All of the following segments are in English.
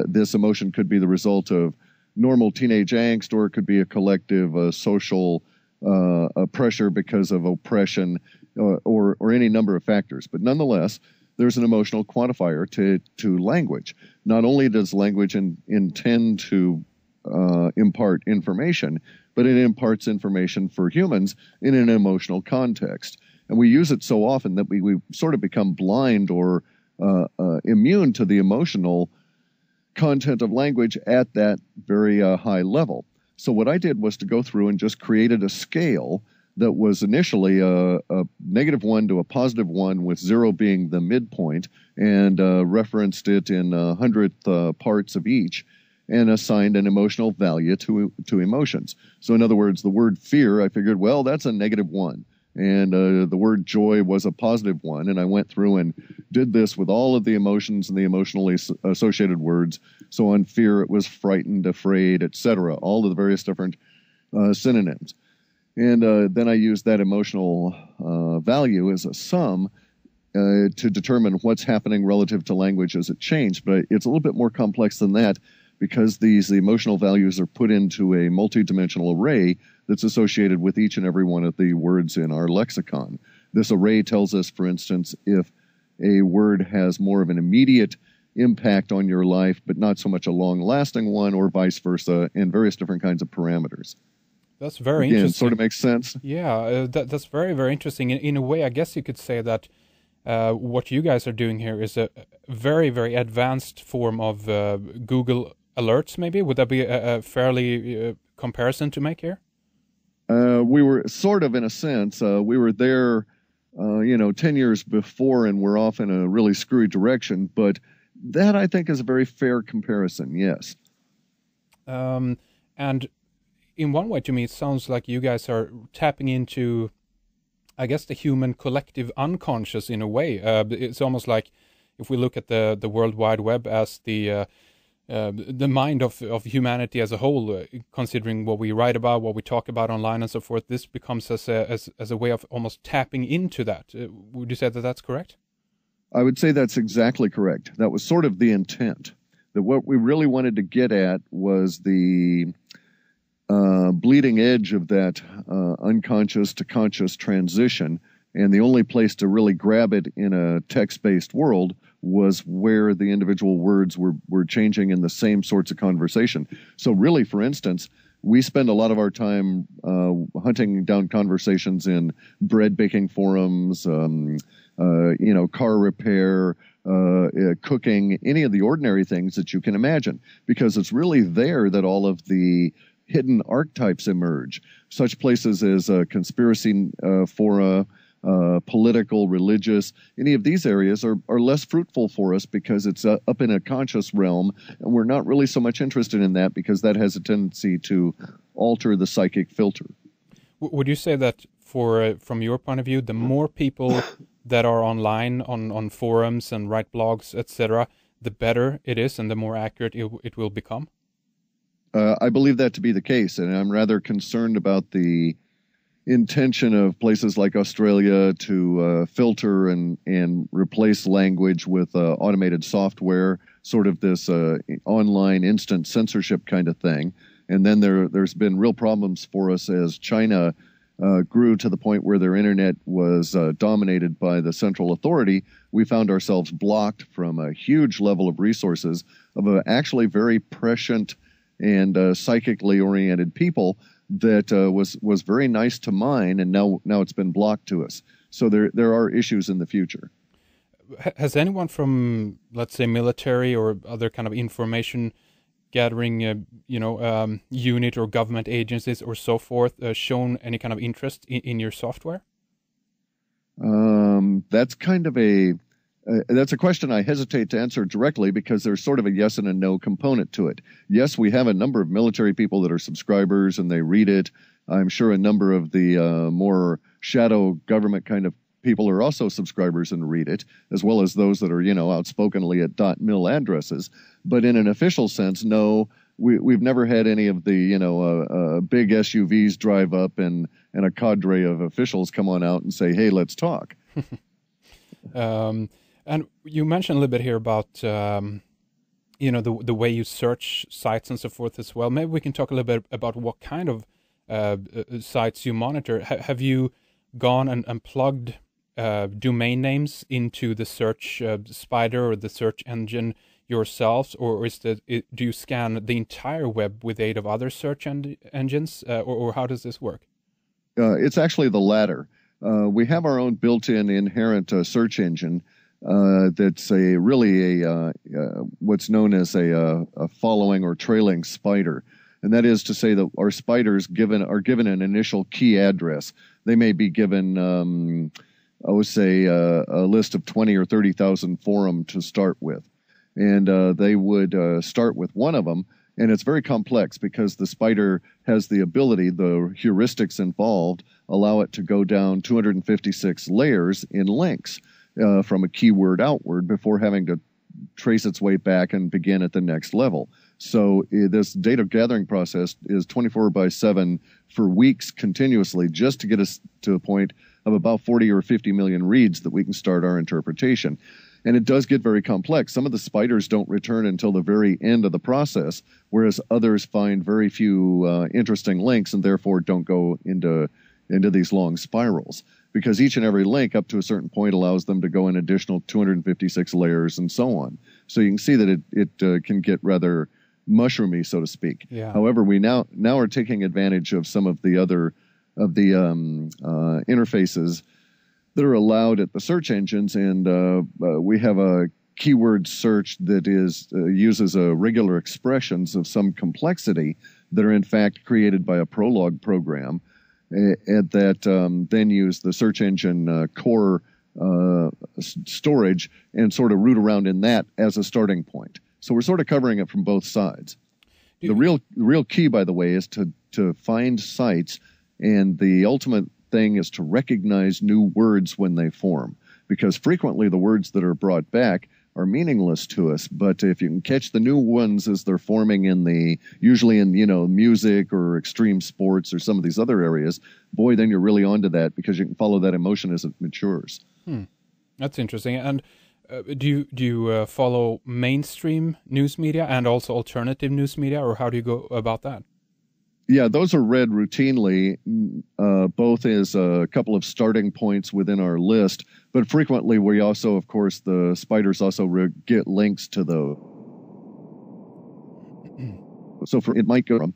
This emotion could be the result of normal teenage angst, or it could be a collective social pressure because of oppression, or any number of factors. But nonetheless, there's an emotional quantifier to language. Not only does language intend to impart information, but it imparts information for humans in an emotional context. And we use it so often that we sort of become blind or immune to the emotional content of language at that very high level. So what I did was to go through and just created a scale that was initially a -1 to a +1, with 0 being the midpoint, and referenced it in 100th parts of each, and assigned an emotional value to emotions. So in other words, the word fear, I figured, well, that's a -1. And the word joy was a +1. And I went through and did this with all of the emotions and the emotionally associated words. So on fear, it was frightened, afraid, etc., all of the various different synonyms. And then I used that emotional value as a sum to determine what's happening relative to language as it changed. But it's a little bit more complex than that, because these emotional values are put into a multidimensional array that's associated with each and every one of the words in our lexicon. This array tells us, for instance, if a word has more of an immediate impact on your life, but not so much a long-lasting one, or vice versa, and various different kinds of parameters. That's very Again, interesting. sort of makes sense. Yeah, that's very, very interesting. In a way, I guess you could say that what you guys are doing here is a very, very advanced form of Google Alerts, maybe? Would that be a fairly comparison to make here? We were sort of, in a sense, we were there, 10 years before, and we're off in a really screwy direction. But that, I think, is a very fair comparison, yes. And in one way, to me, it sounds like you guys are tapping into, I guess, the human collective unconscious in a way. It's almost like if we look at the World Wide Web as the mind of humanity as a whole, considering what we write about, what we talk about online and so forth, this becomes as a way of almost tapping into that. Would you say that that's correct? I would say that's exactly correct. That was sort of the intent. That what we really wanted to get at was the bleeding edge of that unconscious to conscious transition, and the only place to really grab it in a text-based world was where the individual words were changing in the same sorts of conversation. So really, for instance, we spend a lot of our time hunting down conversations in bread baking forums, car repair, cooking, any of the ordinary things that you can imagine, because it's really there that all of the hidden archetypes emerge. Such places as conspiracy fora, political, religious, any of these areas are less fruitful for us because it's up in a conscious realm, and we're not really so much interested in that because that has a tendency to alter the psychic filter. Would you say that from your point of view, the more people that are online on forums and write blogs, etc., the better it is and the more accurate it will become? I believe that to be the case, and I'm rather concerned about the intention of places like Australia to filter and replace language with automated software, sort of this online instant censorship kind of thing. And then there's been real problems for us as China grew to the point where their internet was dominated by the central authority. We found ourselves blocked from a huge level of resources of actually very prescient and psychically oriented people that was very nice to mine, and now it's been blocked to us. So there are issues in the future. Has anyone from, let's say, military or other kind of information gathering, unit or government agencies or so forth, shown any kind of interest in your software? That's kind of that's a question I hesitate to answer directly because there's sort of a yes and a no component to it. Yes, we have a number of military people that are subscribers and they read it. I'm sure a number of the more shadow government kind of people are also subscribers and read it, as well as those that are, outspokenly at .mil addresses. But in an official sense, no, we've never had any of the, big SUVs drive up and a cadre of officials come on out and say, hey, let's talk. And you mentioned a little bit here about the way you search sites and so forth as well. Maybe we can talk a little bit about what kind of sites you monitor. Have you gone and plugged domain names into the search spider or the search engine yourselves, or do you scan the entire web with aid of other search engines, or how does this work? It's actually the latter. We have our own built-in inherent search engine that's really what's known as a following or trailing spider. And that is to say that our spiders are given an initial key address. They may be given, I would say, a list of 20 or 30,000 forum to start with. And they would start with one of them. And it's very complex because the spider has the ability, the heuristics involved, allow it to go down 256 layers in links from a keyword outward before having to trace its way back and begin at the next level. So this data gathering process is 24/7 for weeks continuously just to get us to a point of about 40 or 50 million reads that we can start our interpretation. And it does get very complex. Some of the spiders don't return until the very end of the process, whereas others find very few interesting links and therefore don't go into these long spirals, because each and every link up to a certain point allows them to go an additional 256 layers and so on. So you can see that it can get rather mushroomy, so to speak. Yeah. However, we now are taking advantage of some of the other interfaces that are allowed at the search engines, and we have a keyword search that uses regular expressions of some complexity that are in fact created by a Prolog program, and that then use the search engine core storage and sort of root around in that as a starting point. So we're sort of covering it from both sides. The real key, by the way, is to find sites, and the ultimate thing is to recognize new words when they form, because frequently the words that are brought back are meaningless to us. But if you can catch the new ones as they're forming usually in music or extreme sports or some of these other areas, boy, then you're really onto that, because you can follow that emotion as it matures. That's interesting. And do you follow mainstream news media and also alternative news media, or how do you go about that? Yeah, those are read routinely, both as a couple of starting points within our list, but frequently we also, of course, the spiders also get links to those. So it might go from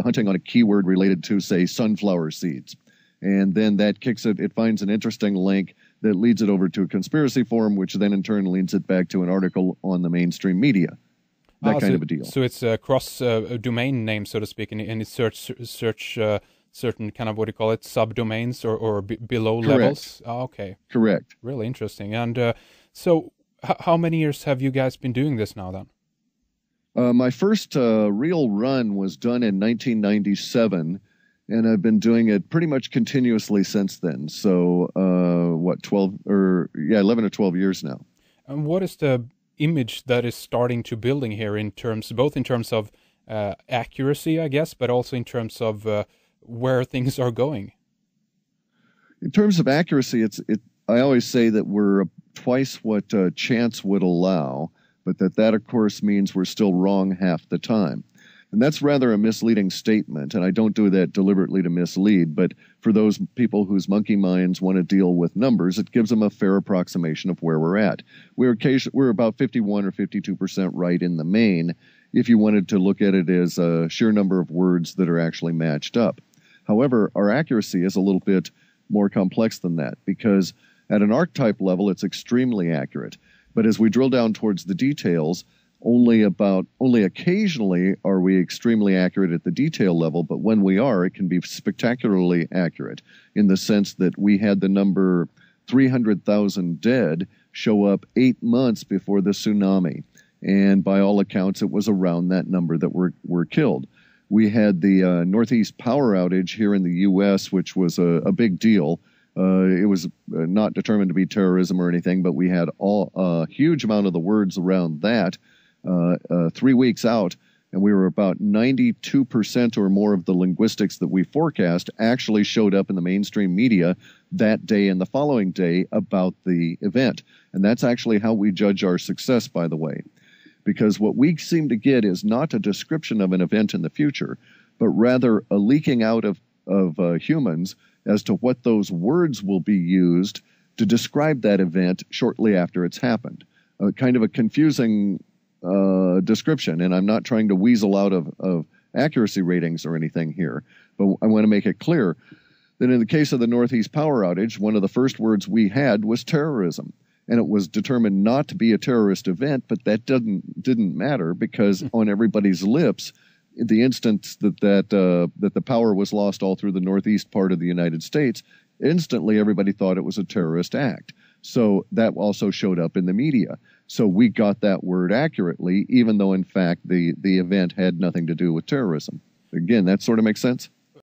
hunting on a keyword related to, say, sunflower seeds. And then that it finds an interesting link that leads it over to a conspiracy forum, which then in turn leads it back to an article on the mainstream media. That kind of a deal. So it's a cross domain name, so to speak, and it search certain kind of, what do you call it, subdomains or below Correct. Levels. Oh, okay. Correct. Really interesting. And so how many years have you guys been doing this now then? My first real run was done in 1997, and I've been doing it pretty much continuously since then. So 11 or 12 years now. And what is the image that is starting to building here both in terms of accuracy, I guess, but also in terms of where things are going? In terms of accuracy, I always say that we're twice what chance would allow, but that of course means we're still wrong half the time. And that's rather a misleading statement, and I don't do that deliberately to mislead, but for those people whose monkey minds want to deal with numbers, it gives them a fair approximation of where we're at. We're about 51 or 52% right in the main, if you wanted to look at it as a sheer number of words that are actually matched up. However, our accuracy is a little bit more complex than that, because at an archetype level, it's extremely accurate. But as we drill down towards the details, only occasionally are we extremely accurate at the detail level, but when we are, it can be spectacularly accurate in the sense that we had the number 300,000 dead show up 8 months before the tsunami. And by all accounts, it was around that number that were killed. We had the Northeast power outage here in the U.S., which was a big deal. It was not determined to be terrorism or anything, but we had a huge amount of the words around that 3 weeks out, and we were about 92% or more of the linguistics that we forecast actually showed up in the mainstream media that day and the following day about the event. And that's actually how we judge our success, by the way. because what we seem to get is not a description of an event in the future, but rather a leaking out of humans as to what those words will be used to describe that event shortly after it's happened. Kind of a confusing description, and I'm not trying to weasel out of accuracy ratings or anything here, but I want to make it clear that in the case of the Northeast power outage, one of the first words we had was terrorism. And it was determined not to be a terrorist event, but that didn't matter, because on everybody's lips, the instant that the power was lost all through the northeast part of the United States, instantly everybody thought it was a terrorist act. So that also showed up in the media. So we got that word accurately, even though in fact the event had nothing to do with terrorism. Again, that sort of makes sense?